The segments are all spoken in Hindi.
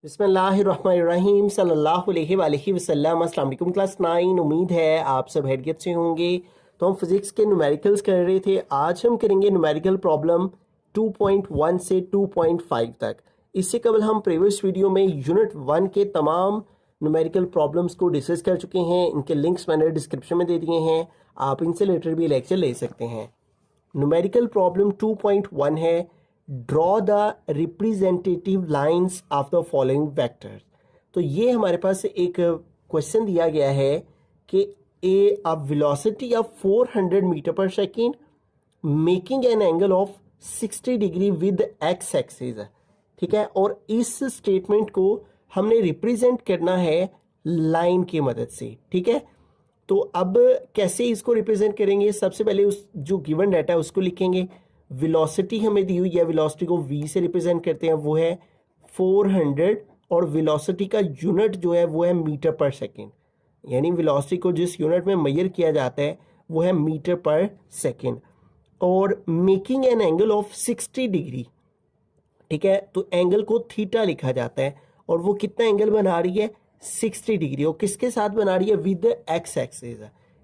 बिस्मिल्लाहिर्रहमानिर्रहीम सल्लल्लाहु अलैहि वसल्लम। अस्सलाम वालेकुम क्लास 9। उम्मीद है आप सब हैरियत से होंगे। तो हम फिज़िक्स के न्यूमेरिकल्स कर रहे थे। आज हम करेंगे न्यूमेरिकल प्रॉब्लम 2.1 से 2.5 तक। इससे कबल हम प्रीवियस वीडियो में यूनिट 1 के तमाम न्यूमेरिकल प्रॉब्लम्स को डिस्कस कर चुके हैं। इनके लिंक्स मैंने डिस्क्रिप्शन में दे दिए हैं, आप इनसे रिलेटेड भी लेक्चर ले सकते हैं। न्यूमेरिकल प्रॉब्लम 2.1 है, draw the representative lines of the following vectors. तो ये हमारे पास एक क्वेश्चन दिया गया है कि a velocity of 400 metre per second making an angle of 60 degree with X axis, ठीक है। और इस स्टेटमेंट को हमने रिप्रेजेंट करना है लाइन की मदद से, ठीक है। तो अब कैसे इसको रिप्रेजेंट करेंगे? सबसे पहले उस जो गिवन डाटा है उसको लिखेंगे। वेलोसिटी हमें दी हुई है, वेलोसिटी को v से रिप्रेजेंट करते हैं, वो है 400 और वेलोसिटी का यूनिट जो है वो है मीटर पर सेकेंड, यानी वेलोसिटी को जिस यूनिट में मेजर किया जाता है वो है मीटर पर सेकेंड। और making an angle of 60 degree, ठीक है। तो एंगल को थीटा लिखा जाता है और वो कितना एंगल बना रही है? 60 डिग्री। और किसके साथ बना रही है? विद एक्स एक्सिस,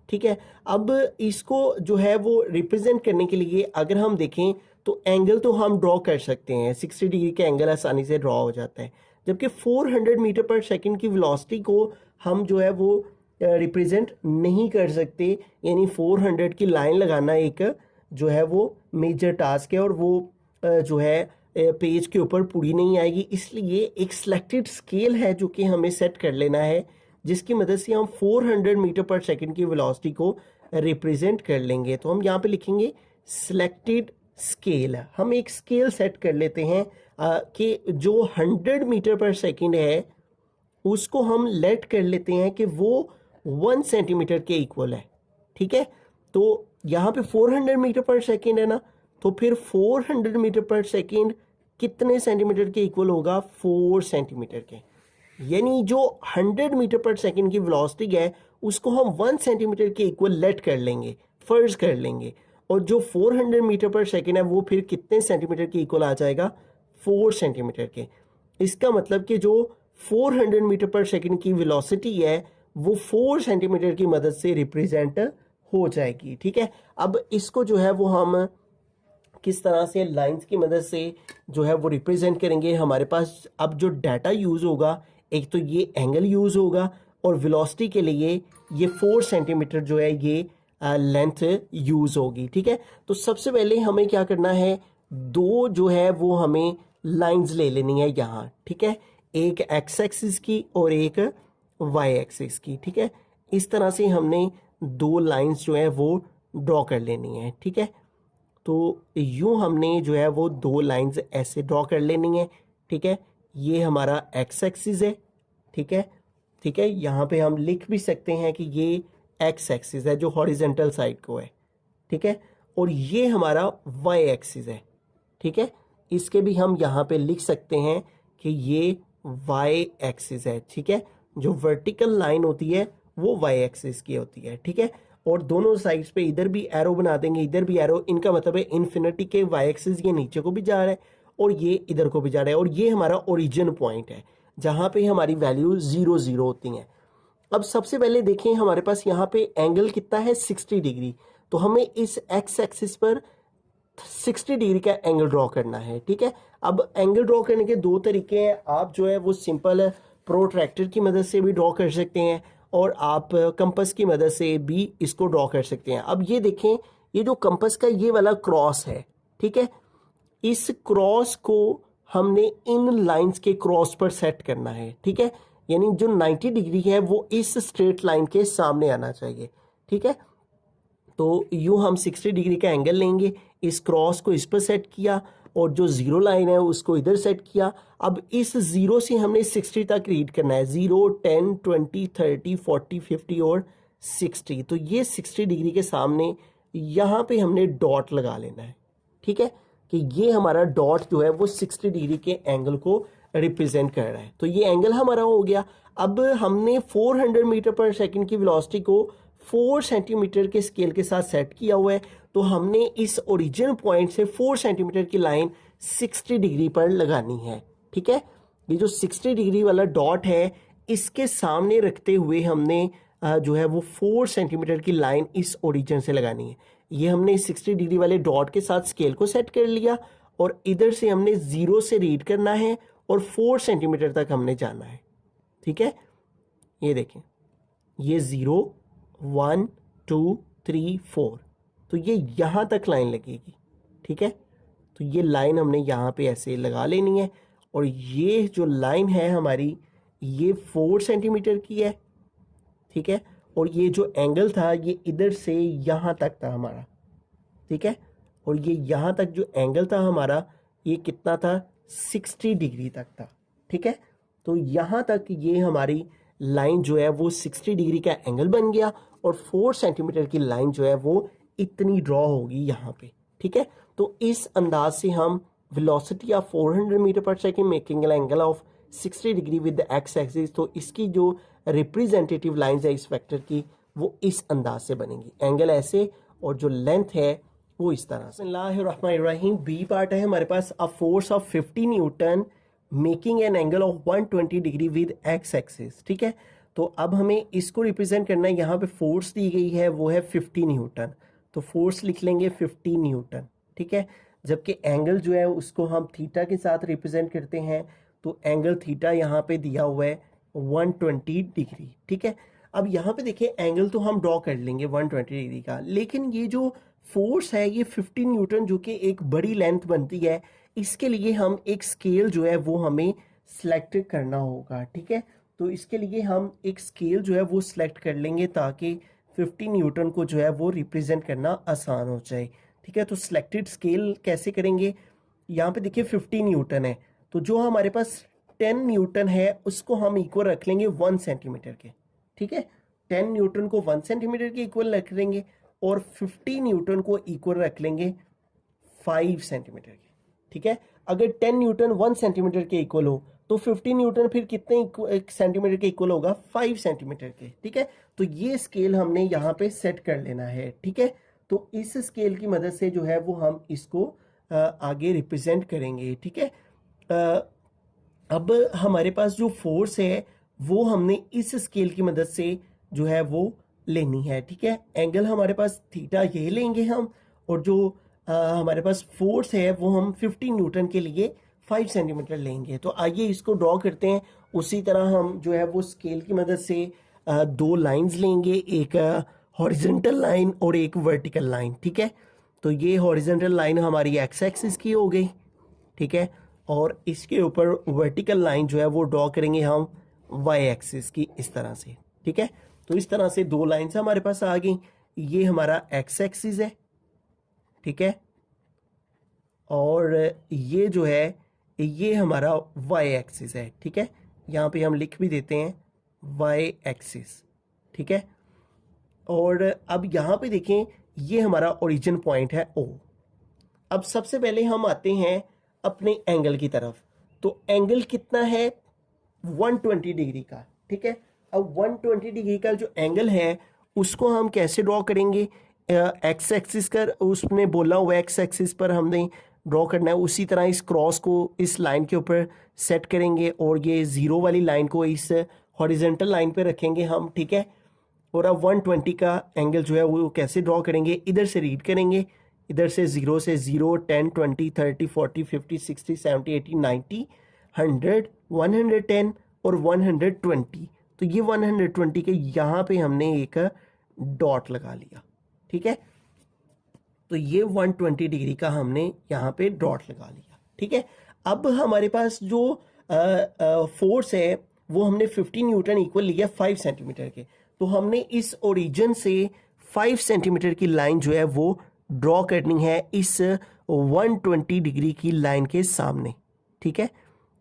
ठीक है। अब इसको जो है वो रिप्रेजेंट करने के लिए अगर हम देखें तो एंगल तो हम ड्रॉ कर सकते हैं, 60 डिग्री का एंगल आसानी से ड्रॉ हो जाता है। जबकि 400 मीटर पर सेकंड की वेलोसिटी को हम जो है वो रिप्रेजेंट नहीं कर सकते, यानी 400 की लाइन लगाना एक जो है वो मेजर टास्क है और वो जो है पेज के ऊपर पूरी नहीं आएगी। इसलिए एक सिलेक्टेड स्केल है जो कि हमें सेट कर लेना है, जिसकी मदद से हम 400 मीटर पर सेकंड की वेलोसिटी को रिप्रेजेंट कर लेंगे। तो हम यहाँ पे लिखेंगे सिलेक्टेड स्केल। हम एक स्केल सेट कर लेते हैं कि जो 100 मीटर पर सेकंड है उसको हम लेट कर लेते हैं कि वो 1 सेंटीमीटर के इक्वल है, ठीक है। तो यहाँ पे 400 मीटर पर सेकंड है ना, तो फिर 400 मीटर पर सेकंड कितने सेंटीमीटर के इक्वल होगा? 4 सेंटीमीटर के। यानी जो 100 मीटर पर सेकंड की वेलोसिटी है उसको हम 1 सेंटीमीटर के इक्वल लेट कर लेंगे, फर्ज कर लेंगे। और जो 400 मीटर पर सेकंड है वो फिर कितने सेंटीमीटर के इक्वल आ जाएगा? 4 सेंटीमीटर के। इसका मतलब कि जो 400 मीटर पर सेकंड की वेलोसिटी है वो 4 सेंटीमीटर की मदद से रिप्रेजेंट हो जाएगी, ठीक है। अब इसको जो है वो हम किस तरह से लाइंस की मदद से जो है वो रिप्रेजेंट करेंगे? हमारे पास अब जो डाटा यूज़ होगा, एक तो ये एंगल यूज़ होगा और वेलोसिटी के लिए ये 4 सेंटीमीटर जो है ये लेंथ यूज़ होगी, ठीक है। तो सबसे पहले हमें क्या करना है? दो जो है वो हमें लाइंस ले लेनी है यहाँ, ठीक है। एक एक्स एक्सिस की और एक वाई एक्सिस की, ठीक है। इस तरह से हमने दो लाइंस जो है वो ड्रॉ कर लेनी है, ठीक है। तो यूँ हमने जो है वो दो लाइंस ऐसे ड्रॉ कर लेनी है, ठीक है। ये हमारा एक्स एक्सिस है, ठीक है, ठीक है। यहाँ पे हम लिख भी सकते हैं कि ये एक्स एक्सिस है जो हॉरिजेंटल साइड को है, ठीक है। और ये हमारा वाई एक्सिस है, ठीक है। इसके भी हम यहाँ पे लिख सकते हैं कि ये वाई एक्सिस है, ठीक है। जो वर्टिकल लाइन होती है वो वाई एक्सिस की होती है, ठीक है। और दोनों साइड्स पे इधर भी एरो बना देंगे, इधर भी एरो। इनका मतलब है इन्फिनिटी के वाई एक्सिस ये नीचे को भी जा रहा है और ये इधर को भी जा रहा है। और ये हमारा ओरिजिन पॉइंट है जहाँ पे हमारी वैल्यू 0 0 होती हैं। अब सबसे पहले देखें हमारे पास यहाँ पे एंगल कितना है? 60 डिग्री। तो हमें इस एक्स एक्सिस पर 60 डिग्री का एंगल ड्रॉ करना है, ठीक है। अब एंगल ड्रॉ करने के दो तरीके हैं। आप जो है वो सिंपल प्रोट्रैक्टर की मदद से भी ड्रॉ कर सकते हैं और आप कंपास की मदद से भी इसको ड्रॉ कर सकते हैं। अब ये देखें, ये जो कंपास का ये वाला क्रॉस है, ठीक है, इस क्रॉस को हमने इन लाइंस के क्रॉस पर सेट करना है, ठीक है। यानी जो 90 डिग्री है वो इस स्ट्रेट लाइन के सामने आना चाहिए, ठीक है। तो यूँ हम 60 डिग्री का एंगल लेंगे, इस क्रॉस को इस पर सेट किया और जो जीरो लाइन है उसको इधर सेट किया। अब इस जीरो से हमने 60 तक रीड करना है, 0 10 20 30 40 50 और 60। तो ये 60 डिग्री के सामने यहाँ पे हमने डॉट लगा लेना है, ठीक है, कि ये हमारा डॉट जो है वो 60 डिग्री के एंगल को रिप्रेजेंट कर रहा है। तो ये एंगल हमारा हो गया। अब हमने 400 मीटर पर सेकंड की वेलोसिटी को 4 सेंटीमीटर के स्केल के साथ सेट किया हुआ है। तो हमने इस ओरिजिन पॉइंट से 4 सेंटीमीटर की लाइन 60 डिग्री पर लगानी है, ठीक है। ये जो 60 डिग्री वाला डॉट है इसके सामने रखते हुए हमने जो है वो 4 सेंटीमीटर की लाइन इस ओरिजिन से लगानी है। ये हमने 60 डिग्री वाले डॉट के साथ स्केल को सेट कर लिया और इधर से हमने 0 से रीड करना है और 4 सेंटीमीटर तक हमने जाना है। ठीक है, ये देखें, ये 0 1 2 3 4, तो ये यहाँ तक लाइन लगेगी। ठीक है, तो ये लाइन हमने यहाँ पे ऐसे लगा लेनी है और ये जो लाइन है हमारी ये 4 सेंटीमीटर की है। ठीक है, और ये जो एंगल था ये इधर से यहाँ तक था हमारा। ठीक है, और ये यहाँ तक जो एंगल था हमारा ये कितना था, 60 डिग्री तक था। ठीक है, तो यहाँ तक ये हमारी लाइन जो है वो 60 डिग्री का एंगल बन गया और 4 सेंटीमीटर की लाइन जो है वो इतनी ड्रॉ होगी यहाँ पे। ठीक है, तो इस अंदाज से हम velocity of 400 metre per second making an angle of 60 degree with the x axis, तो इसकी जो रिप्रेजेंटेटिव लाइंस है इस वेक्टर की वो इस अंदाज से बनेंगी, एंगल ऐसे और जो लेंथ है वो इस तरह से। बिस्मिल्लाहिर्रहमानिर्रहीम, बी पार्ट है हमारे पास, a force of 50 newton making an angle of 120 degree with X axis. ठीक है, तो अब हमें इसको रिप्रेजेंट करना है, यहाँ पे फोर्स दी गई है वो है 50 न्यूटन, तो फोर्स लिख लेंगे 50 न्यूटन। ठीक है, जबकि एंगल जो है उसको हम थीटा के साथ रिप्रेजेंट करते हैं, तो एंगल थीटा यहाँ पे दिया हुआ है 120 डिग्री। ठीक है, अब यहाँ पे देखिए एंगल तो हम ड्रॉ कर लेंगे 120 डिग्री का, लेकिन ये जो फोर्स है ये 50 न्यूटन जो कि एक बड़ी लेंथ बनती है, इसके लिए हम एक स्केल जो है वो हमें सिलेक्ट करना होगा। ठीक है, तो इसके लिए हम एक स्केल जो है वो सिलेक्ट कर लेंगे ताकि 50 न्यूटन को जो है वो रिप्रेजेंट करना आसान हो जाए। ठीक है, तो सिलेक्टेड स्केल कैसे करेंगे, यहाँ पे देखिए 50 न्यूटन है, तो जो हमारे पास 10 न्यूटन है उसको हम इक्वल रख लेंगे 1 सेंटीमीटर के। ठीक है, 10 न्यूटन को 1 सेंटीमीटर के इक्वल रख लेंगे और 50 न्यूटन को इक्वल रख लेंगे 5 सेंटीमीटर के। ठीक है, अगर 10 न्यूटन 1 सेंटीमीटर के इक्वल हो तो 50 न्यूटन फिर कितने सेंटीमीटर के इक्वल होगा, 5 सेंटीमीटर के। ठीक है, तो ये स्केल हमने यहाँ पे सेट कर लेना है। ठीक है, तो इस स्केल की मदद से जो है वो हम इसको आगे रिप्रेजेंट करेंगे। ठीक है, अब हमारे पास जो फोर्स है वो हमने इस स्केल की मदद से जो है वो लेनी है। ठीक है, एंगल हमारे पास थीटा ये लेंगे हम, और जो हमारे पास फोर्स है वो हम 50 न्यूटन के लिए 5 सेंटीमीटर लेंगे। तो आइए इसको ड्रॉ करते हैं। उसी तरह हम जो है वो स्केल की मदद से 2 लाइंस लेंगे, एक हॉरिजॉन्टल लाइन और एक वर्टिकल लाइन। ठीक है, तो ये हॉरिजॉन्टल लाइन हमारी एक्स एक्सिस की हो गई। ठीक है, और इसके ऊपर वर्टिकल लाइन जो है वो ड्रॉ करेंगे हम वाई एक्सिस की इस तरह से। ठीक है, तो इस तरह से 2 लाइंस हमारे पास आ गई, ये हमारा एक्स एक्सिस है। ठीक है, और ये जो है ये हमारा वाई एक्सिस है। ठीक है, यहाँ पे हम लिख भी देते हैं वाई एक्सिस। ठीक है, और अब यहाँ पे देखें ये हमारा ओरिजिन पॉइंट है ओ। अब सबसे पहले हम आते हैं अपने एंगल की तरफ, तो एंगल कितना है 120 डिग्री का। ठीक है, अब 120 डिग्री का जो एंगल है उसको हम कैसे ड्रॉ करेंगे, एक्स एक्सिस कर उसने बोला हुआ एक्स एक्सिस पर हमने ड्रॉ करना है, उसी तरह इस क्रॉस को इस लाइन के ऊपर सेट करेंगे और ये 0 वाली लाइन को इस हॉरिजॉन्टल लाइन पे रखेंगे हम। ठीक है, और अब 120 का एंगल जो है वो कैसे ड्रॉ करेंगे, इधर से रीड करेंगे, इधर से 0 से 0 10 20 30 40 50 60 70 80 90 100 110 और 120, तो ये 120 के यहाँ पे हमने एक डॉट लगा लिया। ठीक है, तो ये 120 डिग्री का हमने यहाँ पे डॉट लगा लिया। ठीक है, अब हमारे पास जो फोर्स है वो हमने 50 न्यूटन इक्वल लिया 5 सेंटीमीटर के, तो हमने इस ओरिजिन से 5 सेंटीमीटर की लाइन जो है वो ड्रॉ करनी है इस 120 डिग्री की लाइन के सामने। ठीक है,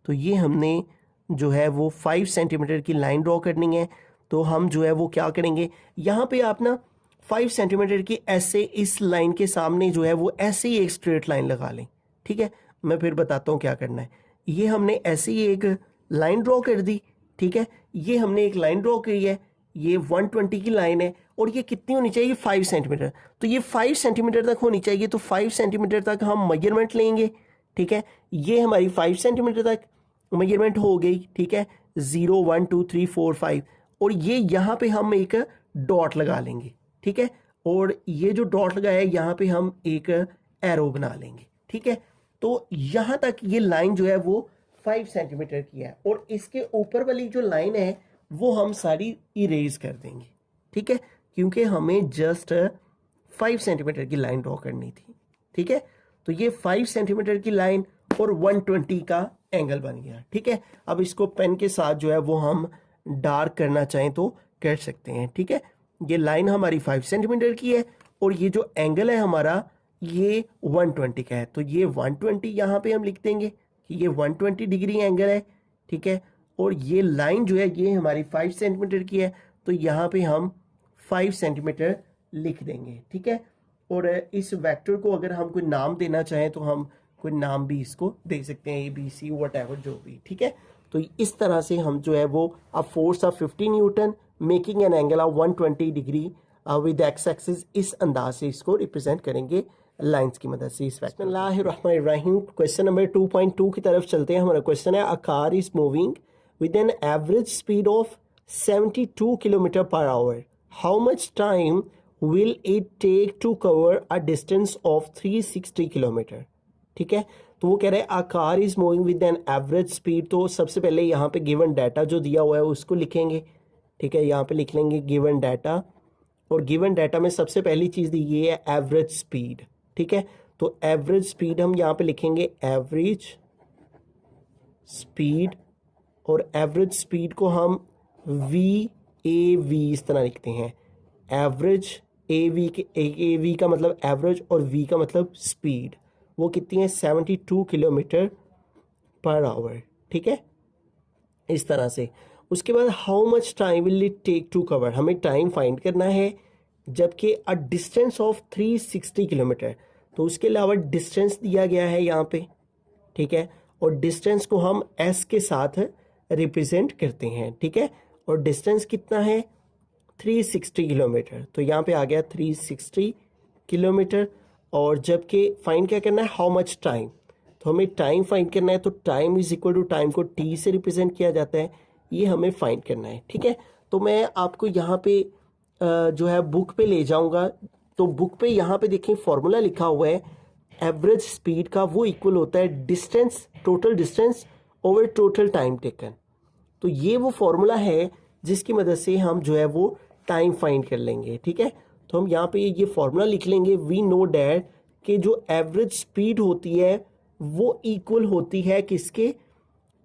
तो ये हमने जो है वो 5 सेंटीमीटर की लाइन ड्रॉ करनी है, तो हम जो है वो क्या करेंगे, यहाँ पे आप ना 5 सेंटीमीटर की ऐसे इस लाइन के सामने जो है वो ऐसे ही एक स्ट्रेट लाइन लगा लें। ठीक है, मैं फिर बताता हूँ क्या करना है। ये हमने ऐसे ही एक लाइन ड्रॉ कर दी। ठीक है, ये हमने एक लाइन ड्रॉ करी है, ये 120 की लाइन है और ये कितनी होनी चाहिए 5 सेंटीमीटर, तो ये 5 सेंटीमीटर तक होनी चाहिए, तो 5 सेंटीमीटर तक हम मेजरमेंट लेंगे। ठीक है, ये हमारी 5 सेंटीमीटर तक, मेजरमेंट हो गई, ठीक है, 0 1 2 3 4 5, और ये यहाँ पे हम एक डॉट लगा लेंगे, ठीक है, और ये जो डॉट लगाया है यहाँ पे हम एक एरो बना लेंगे, ठीक है। तो यहाँ तक ये लाइन जो है वो 5 सेंटीमीटर की है, और इसके ऊपर वाली जो लाइन है वो हम सारी इरेज कर देंगे, ठीक है, क्योंकि हमें जस्ट 5 सेंटीमीटर की लाइन ड्रॉ करनी थी, ठीक है। तो ये 5 सेंटीमीटर की लाइन और 120 का एंगल बन गया, ठीक है। अब इसको पेन के साथ जो है वो हम डार्क करना चाहें तो कर सकते हैं, ठीक है। ये लाइन हमारी 5 सेंटीमीटर की है और ये जो एंगल है हमारा ये 120 का है, तो ये 120 यहाँ पे हम लिख देंगे कि ये 120 डिग्री एंगल है, ठीक है। और ये लाइन जो है ये हमारी 5 सेंटीमीटर की है, तो यहाँ पे हम 5 सेंटीमीटर लिख देंगे, ठीक है। और इस वेक्टर को अगर हम कोई नाम देना चाहें तो हम कोई नाम भी इसको दे सकते हैं, ABC व्हाटएवर जो भी, ठीक है। तो इस तरह से हम जो है वो अ force of 50 newton making an angle of 120 degree with X axis, इस अंदाज से इसको रिप्रेजेंट करेंगे लाइंस की मदद से इस वेक्टर। बिस्मिल्लाहिर्रहमानिर्रहीम, क्वेश्चन नंबर 2.2 की तरफ चलते हैं। हमारा क्वेश्चन है, a car is moving with an average speed of 72 kilometre per our, how much time will it take to cover a distance of 360 kilometre, ठीक है। तो वो कह रहे हैं a car is moving with an average speed, तो सबसे पहले यहाँ पे गिवन डाटा जो दिया हुआ है उसको लिखेंगे, ठीक है। यहाँ पे लिख लेंगे गिवन डाटा, और गिवन डाटा में सबसे पहली चीज़ दी गई है एवरेज स्पीड, ठीक है। तो एवरेज स्पीड हम यहाँ पे लिखेंगे एवरेज स्पीड, और एवरेज स्पीड को हम VAV इस तरह लिखते हैं, एवरेज AV का मतलब एवरेज और V का मतलब स्पीड, वो कितनी है 72 किलोमीटर पर आवर, ठीक है, इस तरह से। उसके बाद how much time will it take to cover, हमें टाइम फाइंड करना है, जबकि अ डिस्टेंस ऑफ 360 किलोमीटर, तो उसके अलावा डिस्टेंस दिया गया है यहाँ पे, ठीक है, और डिस्टेंस को हम S के साथ रिप्रेजेंट करते हैं, ठीक है। और डिस्टेंस कितना है 360 किलोमीटर, तो यहाँ पे आ गया 360 किलोमीटर। और जबकि फाइंड क्या करना है, हाउ मच टाइम, तो हमें टाइम फाइंड करना है, तो time is equal to time को T से रिप्रेजेंट किया जाता है, ये हमें फाइंड करना है, ठीक है। तो मैं आपको यहाँ पे जो है बुक पे ले जाऊँगा, तो बुक पे यहाँ पे देखें फॉर्मूला लिखा हुआ है एवरेज स्पीड का, वो इक्वल होता है distance, total distance over total time taken. तो ये वो फॉर्मूला है जिसकी मदद से हम जो है वो टाइम फाइंड कर लेंगे, ठीक है। तो हम यहाँ पे ये फॉर्मूला लिख लेंगे, वी नो डैट कि जो एवरेज स्पीड होती है वो इक्वल होती है किसके,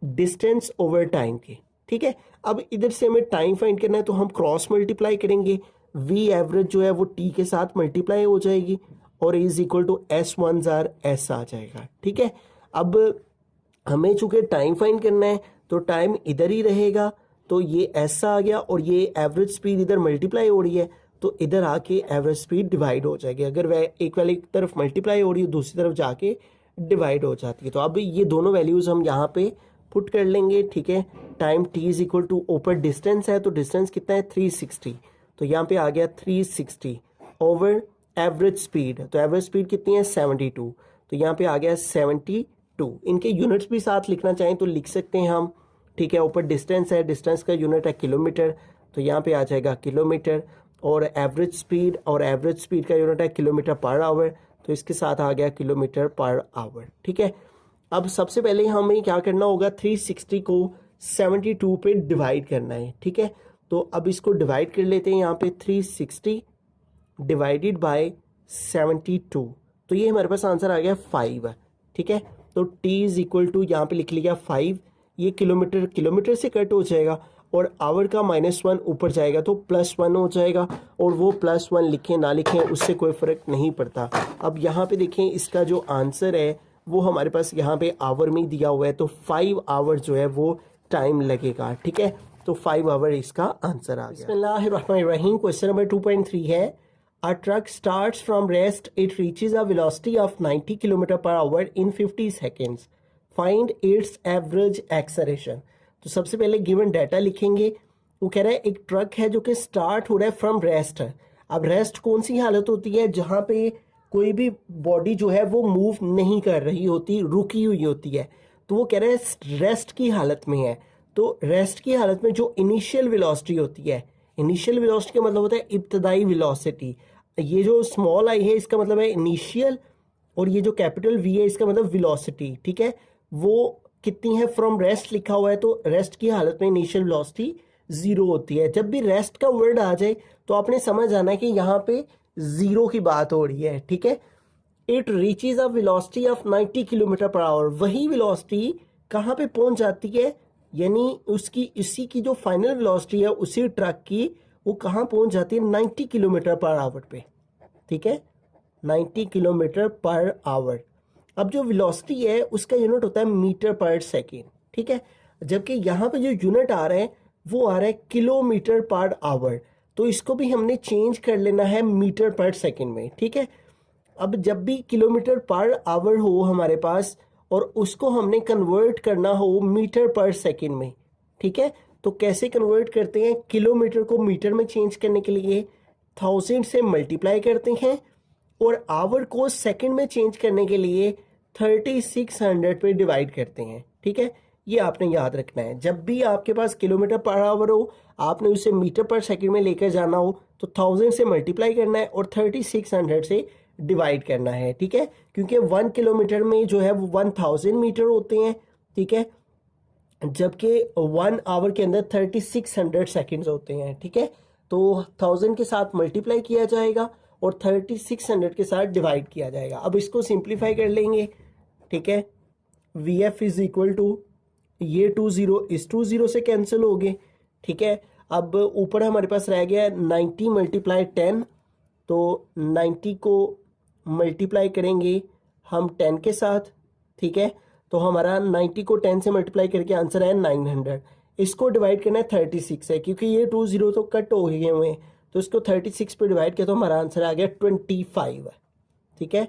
डिस्टेंस ओवर टाइम के, ठीक है। अब इधर से हमें टाइम फाइंड करना है, तो हम क्रॉस मल्टीप्लाई करेंगे, वी एवरेज जो है वो T के साथ मल्टीप्लाई हो जाएगी, और इज इक्वल टू S1 जार S आ जाएगा, ठीक है। अब हमें चूंकि टाइम फाइंड करना है तो टाइम इधर ही रहेगा, तो ये S आ गया, और ये एवरेज स्पीड इधर मल्टीप्लाई हो रही है, तो इधर आके एवरेज स्पीड डिवाइड हो जाएगी, अगर वह एक वाली तरफ मल्टीप्लाई हो रही है दूसरी तरफ जाके डिवाइड हो जाती है। तो अब ये दोनों वैल्यूज़ हम यहाँ पे पुट कर लेंगे, ठीक है। Time T is equal to ऊपर डिस्टेंस है, तो डिस्टेंस कितना है 360, तो यहाँ पे आ गया 360 ओवर एवरेज स्पीड, तो एवरेज स्पीड कितनी है 72, तो यहाँ पे आ गया 72। इनके यूनिट्स भी साथ लिखना चाहें तो लिख सकते हैं हम, ठीक है। ऊपर डिस्टेंस है, डिस्टेंस का यूनिट है किलोमीटर, तो यहाँ पे आ जाएगा किलोमीटर, और एवरेज स्पीड, और एवरेज स्पीड का यूनिट है किलोमीटर पर आवर, तो इसके साथ आ गया किलोमीटर पर आवर, ठीक है। अब सबसे पहले हमें क्या करना होगा, 360 को 72 पे डिवाइड करना है, ठीक है। तो अब इसको डिवाइड कर लेते हैं, यहाँ पे 360 डिवाइडेड बाय 72, तो ये हमारे पास आंसर आ गया 5, ठीक है। तो T इज इक्वल टू यहाँ पे लिख लिया 5, ये किलोमीटर किलोमीटर से कट हो जाएगा, और आवर का -1 ऊपर जाएगा तो +1 हो जाएगा, और वो +1 लिखें ना लिखें उससे कोई फ़र्क नहीं पड़ता। अब यहाँ पे देखें इसका जो आंसर है वो हमारे पास यहाँ पे आवर में ही दिया हुआ है, तो 5 आवर जो है वो टाइम लगेगा, ठीक है। तो 5 आवर इसका आंसर आ गया। बिस्मिल्लाहिर्रहमानिर्रहीम, क्वेश्चन नंबर 2.3 है, a truck starts from rest, it reaches a velocity of 90 kilometre per hour in 50 seconds, find its average acceleration. तो सबसे पहले गिवन डाटा लिखेंगे, वो कह रहा है एक ट्रक है जो कि स्टार्ट हो रहा है फ्रॉम रेस्ट। अब रेस्ट कौन सी हालत होती है, जहाँ पे कोई भी बॉडी जो है वो मूव नहीं कर रही होती, रुकी हुई होती है। तो वो कह रहा है रेस्ट की हालत में है। तो रेस्ट की हालत में जो इनिशियल वेलोसिटी होती है, इनिशियल वेलोसिटी का मतलब होता है इब्तदाई वेलोसिटी। ये जो स्मॉल आई है इसका मतलब है इनिशियल, और ये जो कैपिटल वी है इसका मतलब वेलोसिटी, ठीक है। वो कितनी है, फ्रॉम रेस्ट लिखा हुआ है, तो रेस्ट की हालत में इनिशियल वेलोसिटी 0 होती है। जब भी रेस्ट का वर्ड आ जाए तो आपने समझ आना है कि यहाँ पे 0 की बात हो रही है, ठीक है। It reaches a velocity of 90 kilometre per our. वही वेलोसिटी कहाँ पे पहुंच जाती है, यानी उसकी इसी की जो फाइनल वेलोसिटी है उसी ट्रक की, वो कहाँ पहुंच जाती है, 90 किलोमीटर पर आवर पे, ठीक है, 90 किलोमीटर पर आवर। अब जो वेलोसिटी है उसका यूनिट होता है मीटर पर सेकेंड, ठीक है। जबकि यहाँ पे जो यूनिट आ रहा है वो आ रहा है किलोमीटर पर आवर, तो इसको भी हमने चेंज कर लेना है मीटर पर सेकेंड में, ठीक है। अब जब भी किलोमीटर पर आवर हो हमारे पास और उसको हमने कन्वर्ट करना हो मीटर पर सेकेंड में, ठीक है, तो कैसे कन्वर्ट करते हैं, किलोमीटर को मीटर में चेंज करने के लिए 1000 से मल्टीप्लाई करते हैं, और आवर को सेकंड में चेंज करने के लिए 3600 पे डिवाइड करते हैं, ठीक है। ये आपने याद रखना है, जब भी आपके पास किलोमीटर पर आवर हो आपने उसे मीटर पर सेकंड में लेकर जाना हो तो 1000 से मल्टीप्लाई करना है और 3600 से डिवाइड करना है, ठीक है, क्योंकि 1 किलोमीटर में जो है वो 1000 मीटर होते हैं, ठीक है, जबकि 1 आवर के अंदर 3600 सेकेंड्स होते हैं, ठीक है। तो 1000 के साथ मल्टीप्लाई किया जाएगा और 3600 के साथ डिवाइड किया जाएगा। अब इसको सिंप्लीफाई कर लेंगे, ठीक है। V F is equal to, ये 20 इस 20 से कैंसिल हो गए, ठीक है। अब ऊपर हमारे पास रह गया 90 मल्टीप्लाई 10, तो 90 को मल्टीप्लाई करेंगे हम 10 के साथ, ठीक है, तो हमारा 90 को 10 से मल्टीप्लाई करके आंसर है 900। इसको डिवाइड करना है 36 है, क्योंकि ये 20 तो कट हो गए हुए हैं, तो इसको 36 पे डिवाइड किया तो हमारा आंसर आ गया 25, ठीक है।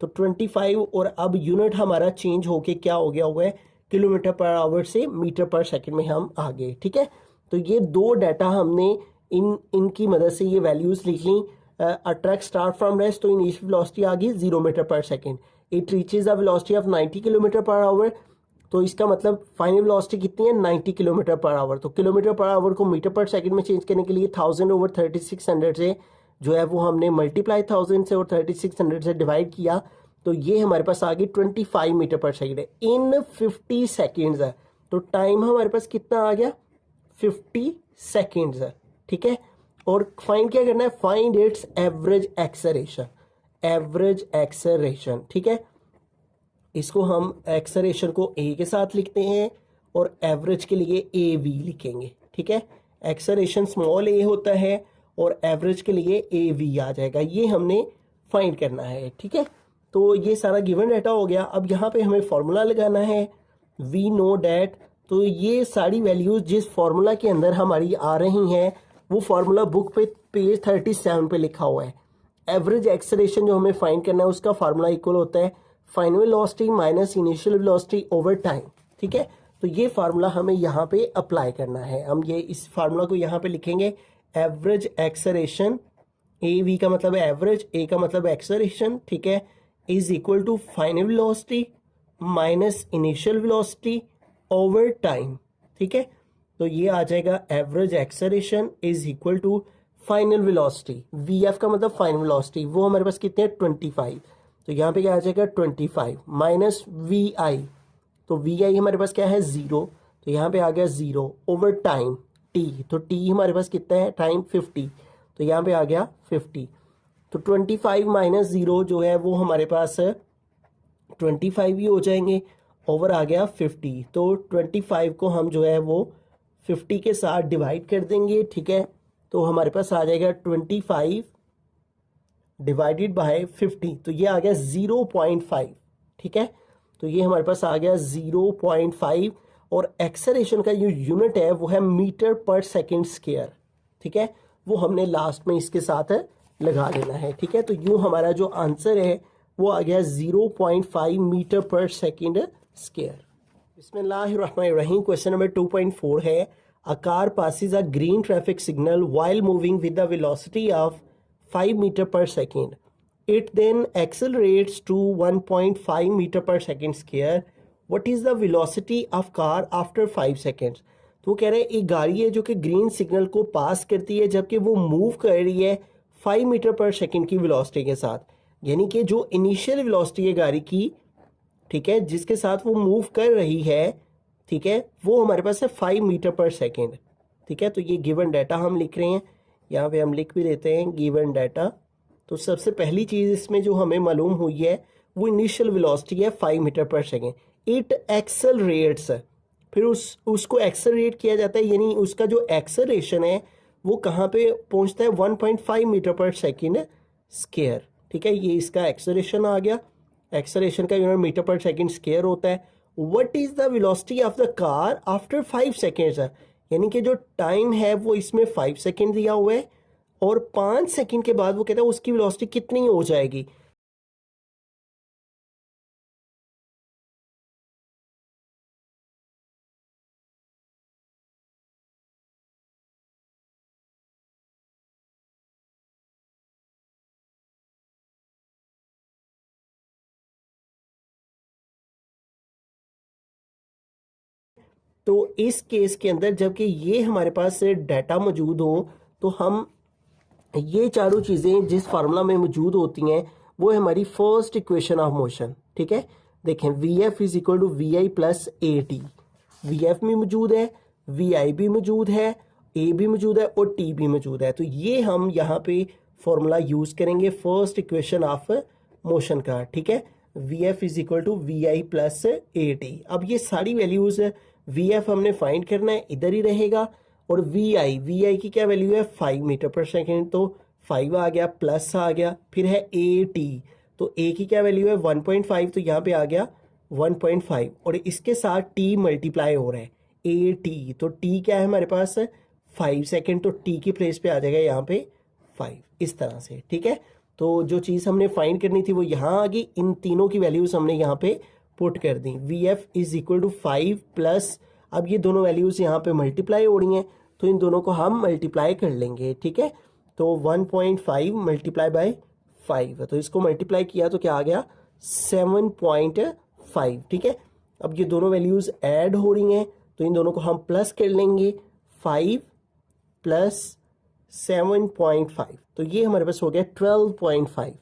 तो 25, और अब यूनिट हमारा चेंज होके क्या हो गया हुआ है, किलोमीटर पर आवर से मीटर पर सेकंड में हम आ गए, ठीक है। तो ये दो डाटा हमने इनकी मदद से ये वैल्यूज लिख ली। अ ट्रक स्टार्ट फ्रॉम रेस्ट, तो इनिशियल वेलोसिटी आ गई 0 मीटर पर second. It reaches a velocity of 90 kilometre per our, तो इसका मतलब फाइनल वेलोसिटी कितनी है, 90 किलोमीटर पर आवर। तो किलोमीटर पर आवर को मीटर पर सेकंड में चेंज करने के लिए 1000 ओवर 3600 से जो है वो हमने मल्टीप्लाई 1000 से और 3600 से डिवाइड किया, तो ये हमारे पास आ गई 25 मीटर पर सेकंड है इन 50 सेकेंड्स है। तो टाइम हमारे पास कितना आ गया, 50 सेकेंड्स है, ठीक है। और फाइंड क्या करना है, find its average acceleration, average acceleration, ठीक है। इसको हम एक्सेलरेशन को ए के साथ लिखते हैं और एवरेज के लिए ए वी लिखेंगे, ठीक है। एक्सेलरेशन स्मॉल ए होता है और एवरेज के लिए ए वी आ जाएगा, ये हमने फाइंड करना है, ठीक है। तो ये सारा गिवन डाटा हो गया। अब यहाँ पे हमें फॉर्मूला लगाना है, वी नो डैट, तो ये सारी वैल्यूज जिस फॉर्मूला के अंदर हमारी आ रही हैं वो फॉर्मूला बुक पे पेज 37 पे लिखा हुआ है। एवरेज एक्सेलरेशन जो हमें फाइंड करना है उसका फार्मूला इक्वल होता है final velocity minus initial velocity over time, ठीक है। तो ये फार्मूला हमें यहाँ पे अप्लाई करना है। हम ये इस फार्मूला को यहाँ पे लिखेंगे, एवरेज एक्सेलरेशन, ए वी का मतलब है एवरेज, ए का मतलब एक्सेलरेशन, ठीक है, is equal to final velocity minus initial velocity over time, ठीक है। तो ये आ जाएगा average acceleration is equal to final velocity, V F का मतलब फाइनल वेलोसिटी, वो हमारे पास कितने हैं 25, तो यहाँ पे क्या आ जाएगा 25 माइनस वी आई, तो वी आई हमारे पास क्या है 0, तो यहाँ पे आ गया 0 ओवर टाइम टी, तो टी हमारे पास कितना है टाइम 50, तो यहाँ पे आ गया 50, तो 25 माइनस 0 जो है वो हमारे पास 25 ही हो जाएंगे, ओवर आ गया 50, तो 25 को हम जो है वो 50 के साथ डिवाइड कर देंगे, ठीक है। तो हमारे पास आ जाएगा 25 डिवाइडेड बाय 50, तो ये आ गया 0.5, ठीक है। तो ये हमारे पास आ गया 0.5, और एक्सेलरेशन का जो यूनिट है वो है मीटर पर सेकेंड स्क्वायर, ठीक है, वो हमने लास्ट में इसके साथ लगा लेना है, ठीक है। तो यूं हमारा जो आंसर है वो आ गया 0.5 मीटर पर सेकेंड स्क्वायर। बिस्मिल्लाहिर्रहमानिर्रहीम। क्वेश्चन नंबर 2.4 है, a car passes a green traffic signal while moving with the velocity of 5 meter per second. It then accelerates to 1.5 meter per second square. What is the velocity of car after 5 seconds. तो वो कह रहे हैं एक गाड़ी है जो कि ग्रीन सिग्नल को पास करती है जबकि वो मूव कर रही है 5 मीटर पर सेकेंड की वेलोसिटी के साथ, यानी कि जो इनिशियल वेलोसिटी है गाड़ी की, ठीक है, जिसके साथ वो मूव कर रही है, ठीक है, वो हमारे पास है 5 मीटर पर सेकेंड। ठीक है, तो ये गिवन डाटा हम लिख रहे हैं, यहाँ पे हम लिख भी देते हैं गिवन डाटा। तो सबसे पहली चीज़ इसमें जो हमें मालूम हुई है वो इनिशियल वेलोसिटी है 5 metre per second. It accelerates, फिर उसको एक्सेलरेट किया जाता है, यानी उसका जो एक्सेलरेशन है वो कहाँ पे पहुँचता है 1.5 मीटर पर सेकेंड स्क्वायर। ठीक है, ये इसका एक्सेलरेशन आ गया। एक्सेलरेशन का unit metre per second square होता है। What is the velocity of the car after 5 seconds, यानी कि जो टाइम है वो इसमें 5 सेकेंड दिया हुआ है और 5 सेकेंड के बाद वो कहता है उसकी वेलोसिटी कितनी हो जाएगी। तो इस केस के अंदर जबकि ये हमारे पास डाटा मौजूद हो तो हम ये चारों चीज़ें जिस फार्मूला में मौजूद होती हैं वो है हमारी फर्स्ट इक्वेशन ऑफ मोशन। ठीक है, देखें V F is equal to V I plus A T. V F भी मौजूद है, वी आई भी मौजूद है, ए भी मौजूद है और टी भी मौजूद है। तो ये हम यहाँ पे फॉर्मूला यूज़ करेंगे फर्स्ट इक्वेशन ऑफ मोशन का। ठीक है, V F is equal to V I plus A T. अब ये सारी वैल्यूज़ वी एफ हमने फाइंड करना है, इधर ही रहेगा। और वी आई की क्या वैल्यू है 5 मीटर पर सेकेंड, तो 5 आ गया, प्लस आ गया। फिर है ए टी, तो ए की क्या वैल्यू है 1.5, तो यहाँ पे आ गया 1.5 और इसके साथ टी मल्टीप्लाई हो रहा है ए टी, तो टी क्या है हमारे पास 5 सेकेंड, तो टी की प्लेस पे आ जाएगा यहाँ पे 5, इस तरह से। ठीक है, तो जो चीज़ हमने फाइंड करनी थी वो यहाँ आ गई, इन तीनों की वैल्यूज हमने यहाँ पे पुट कर दी। V F is equal to 5 plus, अब ये दोनों वैल्यूज यहाँ पे मल्टीप्लाई हो रही हैं तो इन दोनों को हम मल्टीप्लाई कर लेंगे। ठीक है, तो 1.5 मल्टीप्लाई बाय 5, तो इसको मल्टीप्लाई किया तो क्या आ गया 7.5। ठीक है, अब ये दोनों वैल्यूज ऐड हो रही हैं तो इन दोनों को हम प्लस कर लेंगे, 5 प्लस 7.5, तो ये हमारे पास हो गया 12.5।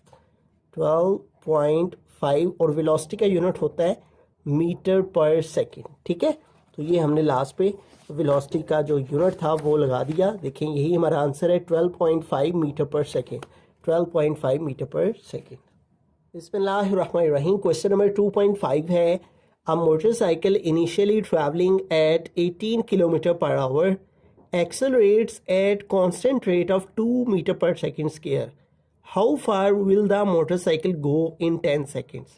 12.5 और वेलोसिटी का यूनिट होता है मीटर पर सेकेंड। ठीक है, तो ये हमने लास्ट पे वेलोसिटी का जो यूनिट था वो लगा दिया। देखें यही हमारा आंसर है 12.5 metre per second. 12.5 metre per second. बिस्मिल्लाहिर्रहमानिर्रहीम। क्वेश्चन नंबर 2.5 है, a motorcycle initially travelling eight 18 kilometre per our accelerates at constant rate of 2 meter per second square. How far will the motorcycle go in 10 seconds?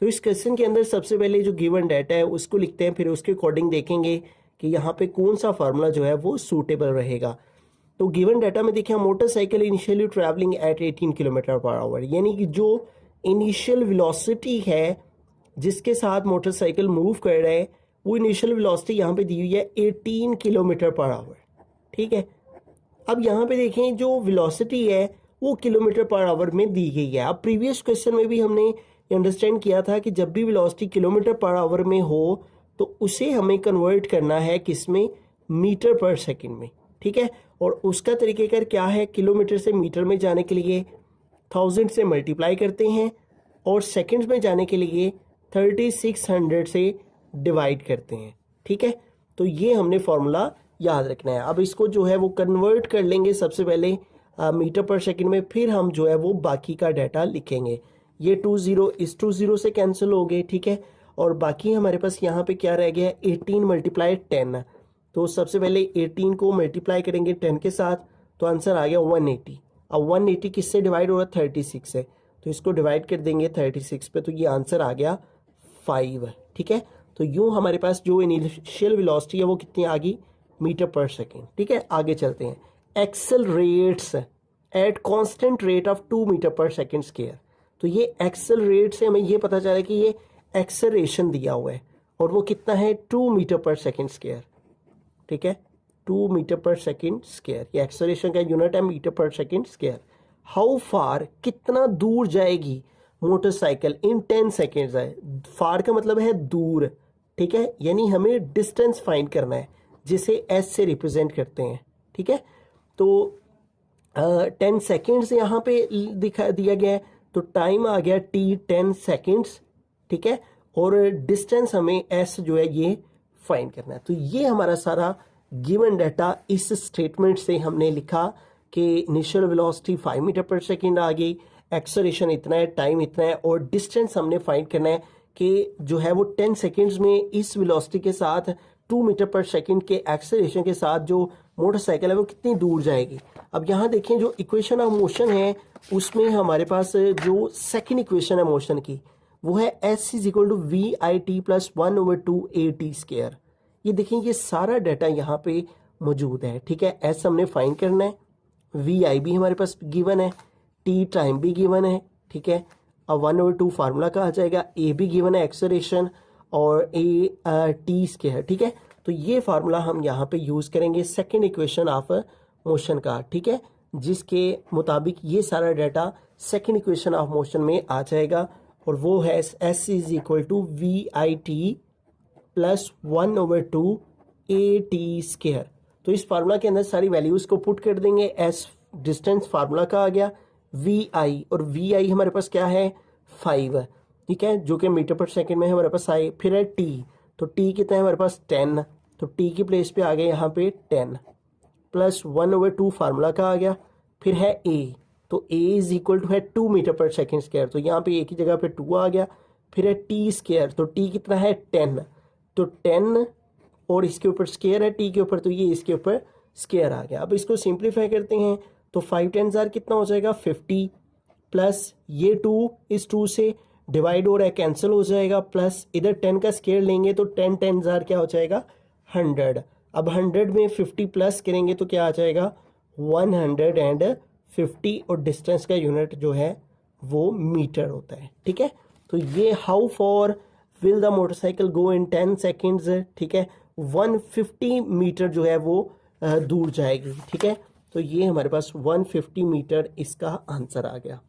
तो इस क्वेश्चन के अंदर सबसे पहले जो गिवन डाटा है उसको लिखते हैं, फिर उसके अकॉर्डिंग देखेंगे कि यहाँ पे कौन सा फार्मूला जो है वो सूटेबल रहेगा। तो गिवन डाटा में देखिए motorcycle initially travelling eight 18 kilometre per our, यानी कि जो इनिशियल वेलोसिटी है जिसके साथ मोटरसाइकिल मूव कर रहा है वो इनिशियल वेलोसिटी यहाँ पे दी हुई है 18 किलोमीटर पर आवर। ठीक है, अब यहाँ पे देखें जो वेलोसिटी है वो किलोमीटर पर आवर में दी गई है। अब प्रीवियस क्वेश्चन में भी हमने अंडरस्टैंड किया था कि जब भी वेलोसिटी किलोमीटर पर आवर में हो तो उसे हमें कन्वर्ट करना है किस में, मीटर पर सेकंड में। ठीक है, और उसका तरीक़ेकार क्या है, किलोमीटर से मीटर में जाने के लिए 1000 से मल्टीप्लाई करते हैं और सेकंड्स में जाने के लिए 3600 से डिवाइड करते हैं। ठीक है, तो ये हमने फॉर्मूला याद रखना है। अब इसको जो है वो कन्वर्ट कर लेंगे सबसे पहले मीटर पर सेकंड में, फिर हम जो है वो बाकी का डाटा लिखेंगे। ये 20 इस 20 से कैंसिल हो गए। ठीक है, और बाकी हमारे पास यहाँ पे क्या रह गया है 18 मल्टीप्लाई 10, तो सबसे पहले 18 को मल्टीप्लाई करेंगे 10 के साथ तो आंसर आ गया 180। अब 180 किससे डिवाइड हो रहा है 36 से, तो इसको डिवाइड कर देंगे 36 पे तो ये आंसर आ गया 5। ठीक है, तो यूँ हमारे पास जो इनिशियल वेलोसिटी है वो कितनी आ गई, मीटर पर सेकेंड। ठीक है, आगे चलते हैं। Accelerates at constant rate of 2 metre per second square, तो ये एक्सेलरेट से हमें ये पता चला है कि ये एक्सेलरेशन दिया हुआ है और वो कितना है 2 मीटर पर सेकेंड स्क्वायर। ठीक है, 2 मीटर पर सेकेंड स्क्वायर, ये एक्सेलरेशन का यूनिट है metre per second square. How far, कितना दूर जाएगी मोटरसाइकिल इन 10 सेकेंड्स है। फार का मतलब है दूर, ठीक है, यानी हमें डिस्टेंस फाइंड करना है जिसे एस से रिप्रेजेंट करते हैं, ठीक है। तो 10 सेकेंड्स यहाँ पे दिखा दिया गया है, तो टाइम आ गया t 10 सेकेंड्स, ठीक है, और डिस्टेंस हमें s जो है ये फाइंड करना है। तो ये हमारा सारा गिवन डाटा इस स्टेटमेंट से हमने लिखा कि initial velocity 5 metre per second आ गई, एक्सेलरेशन इतना है, टाइम इतना है, और डिस्टेंस हमने फाइंड करना है कि जो है वो 10 सेकेंड्स में इस वेलोसिटी के साथ 2 मीटर पर सेकेंड के एक्सेलरेशन के साथ जो मोटरसाइकिल है वो कितनी दूर जाएगी। अब यहाँ देखें जो इक्वेशन ऑफ मोशन है उसमें हमारे पास जो सेकंड इक्वेशन है मोशन की वो है s is equal to V I T plus 1/2 AT²। ये देखें ये सारा डाटा यहाँ पे मौजूद है, ठीक है। s हमने फाइंड करना है, वी आई भी हमारे पास गिवन है, t टाइम भी गिवन है, ठीक है। अब 1/2 फार्मूला कहा जाएगा, a भी गिवन है एक्सेलरेशन और T², ठीक है। तो ये फार्मूला हम यहाँ पे यूज़ करेंगे सेकंड इक्वेशन ऑफ मोशन का, ठीक है, जिसके मुताबिक ये सारा data second equation of motion में आ जाएगा, और वो है s is equal to V I T plus 1/2 AT²। तो इस फार्मूला के अंदर सारी वैल्यूज़ को पुट कर देंगे। s डिस्टेंस फार्मूला का आ गया, वी आई, और वी आई हमारे पास क्या है 5, ठीक है, जो कि मीटर पर सेकेंड में हमारे पास आई। फिर है t, तो t कितना है हमारे पास 10, तो t की प्लेस पे आ गया यहाँ पे 10 प्लस 1/2 फार्मूला का आ गया। फिर है a, तो a इज इक्वल टू है 2 मीटर पर सेकेंड स्क्वायर, तो यहाँ पे a की जगह पे 2 आ गया। फिर है t², तो t कितना है 10, तो 10 और इसके ऊपर स्क्वायर है t के ऊपर, तो ये इसके ऊपर स्क्वायर आ गया। अब इसको सिंप्लीफाई करते हैं तो 5 10 कितना हो जाएगा 50, प्लस ये 2 इस 2 से डिवाइड हो रहा है, कैंसिल हो जाएगा, प्लस इधर 10 का स्क्वायर लेंगे तो 10 10 क्या हो जाएगा 100। अब 100 में 50 प्लस करेंगे तो क्या आ जाएगा 150, और डिस्टेंस का यूनिट जो है वो मीटर होता है, ठीक है। तो ये how for will the motorcycle go in 10 seconds, ठीक है, 150 मीटर जो है वो दूर जाएगी, ठीक है। तो ये हमारे पास 150 मीटर इसका आंसर आ गया।